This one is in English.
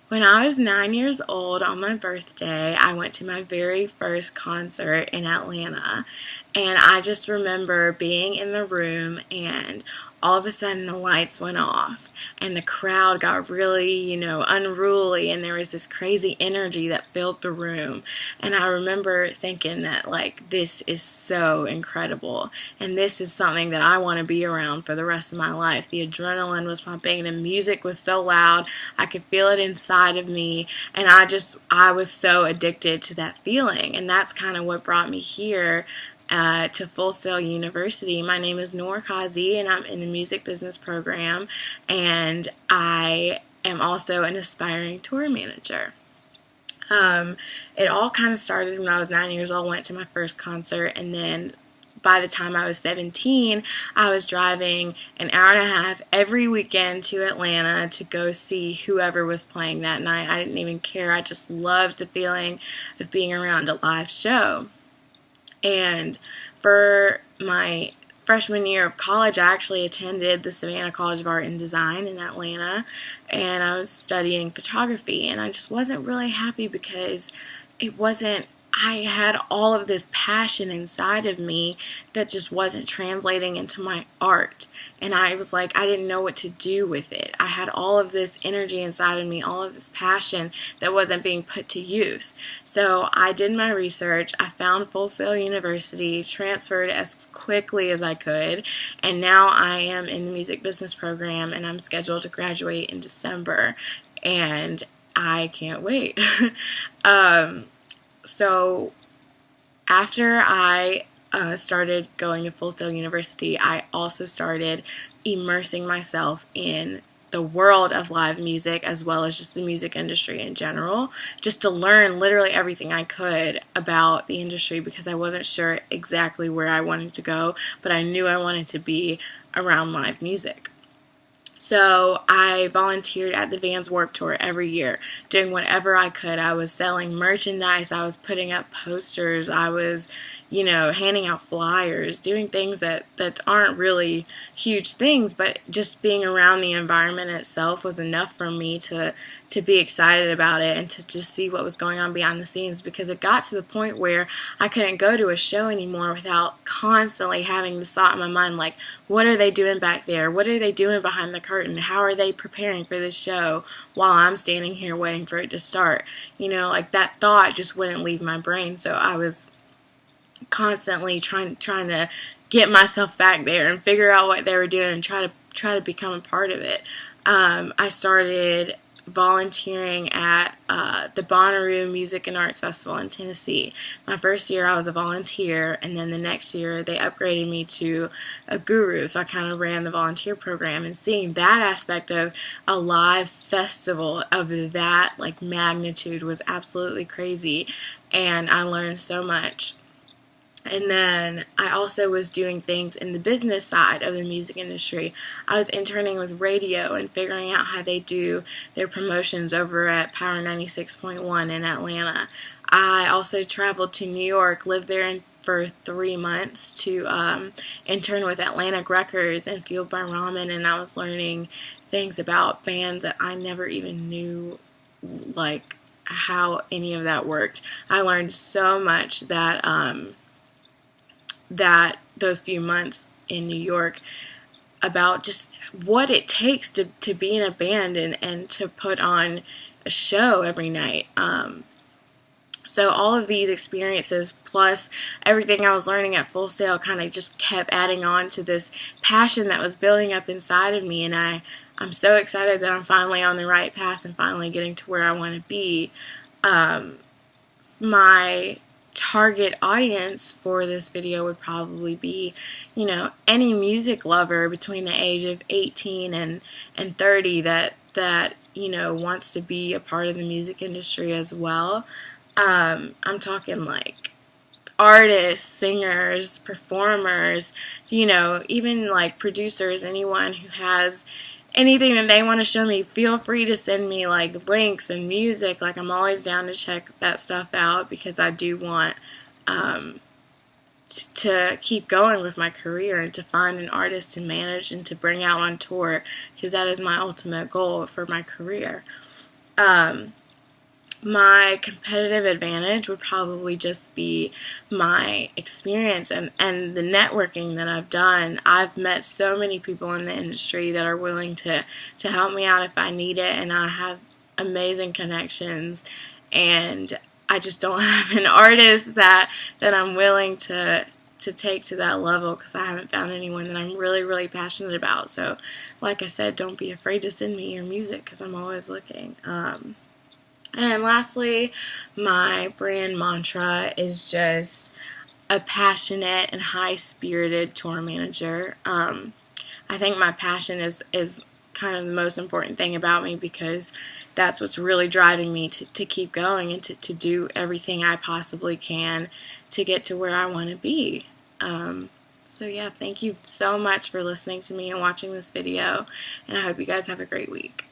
When I was 9 years old on my birthday, I went to my very first concert in Atlanta. And I just remember being in the room and all of a sudden the lights went off and the crowd got really, unruly, and there was this crazy energy that filled the room. And I remember thinking that, like, this is so incredible and this is something that I want to be around for the rest of my life. The adrenaline was pumping, the music was so loud, I could feel it inside of me, and I was so addicted to that feeling. And that's kind of what brought me here to Full Sail University. My name is Noor Qazi, and I'm in the music business program, and I am also an aspiring tour manager. It all kind of started when I was 9 years old, went to my first concert, and then by the time I was 17, I was driving an hour and a half every weekend to Atlanta to go see whoever was playing that night. I didn't even care. I just loved the feeling of being around a live show. And for my freshman year of college, I actually attended the Savannah College of Art and Design in Atlanta, and I was studying photography, and I just wasn't really happy because I had all of this passion inside of me that just wasn't translating into my art. And I was like, I didn't know what to do with it. I had all of this energy inside of me, all of this passion that wasn't being put to use. So I did my research. I found Full Sail University, transferred as quickly as I could, and now I am in the music business program, and I'm scheduled to graduate in December, and I can't wait. So after I started going to Full Sail University, I also started immersing myself in the world of live music as well as just the music industry in general, just to learn literally everything I could about the industry, because I wasn't sure exactly where I wanted to go, but I knew I wanted to be around live music. So I volunteered at the Vans Warped Tour every year, doing whatever I could. I was selling merchandise, I was putting up posters, I was, handing out flyers, doing things that aren't really huge things, but just being around the environment itself was enough for me to be excited about it and to just see what was going on behind the scenes, because it got to the point where I couldn't go to a show anymore without constantly having this thought in my mind, like, what are they doing back there? What are they doing behind the curtain? How are they preparing for this show while I'm standing here waiting for it to start? Like, that thought just wouldn't leave my brain. So I was constantly trying to get myself back there and figure out what they were doing and try to become a part of it. I started volunteering at the Bonnaroo Music and Arts Festival in Tennessee. My first year I was a volunteer, and then the next year they upgraded me to a guru, so I kind of ran the volunteer program. And seeing that aspect of a live festival of that magnitude was absolutely crazy, and I learned so much. And then I also was doing things in the business side of the music industry. I was interning with radio and figuring out how they do their promotions over at Power 96.1 in Atlanta. I also traveled to New York, lived there for 3 months to intern with Atlantic Records and Fueled by Ramen, and I was learning things about bands that I never even knew, like, how any of that worked. I learned so much that those few months in New York about just what it takes to be in a band and to put on a show every night. So all of these experiences plus everything I was learning at Full Sail kind of just kept adding on to this passion that was building up inside of me, and I'm so excited that I'm finally on the right path and finally getting to where I want to be. My target audience for this video would probably be, any music lover between the age of 18 and 30 that wants to be a part of the music industry as well. I'm talking like artists, singers, performers, even like producers, anyone who has anything that they want to show me. Feel free to send me links and music. I'm always down to check that stuff out, because I do want to keep going with my career and to find an artist to manage and to bring out on tour, because that is my ultimate goal for my career. My competitive advantage would probably just be my experience and the networking that I've done. I've met so many people in the industry that are willing to help me out if I need it, and I have amazing connections, and I just don't have an artist that I'm willing to take to that level, because I haven't found anyone that I'm really, really passionate about. So, like I said, don't be afraid to send me your music, because I'm always looking. And lastly, my brand mantra is just a passionate and high-spirited tour manager. I think my passion is kind of the most important thing about me, because that's what's really driving me to keep going and to do everything I possibly can to get to where I want to be. So yeah, thank you so much for listening to me and watching this video, and I hope you guys have a great week.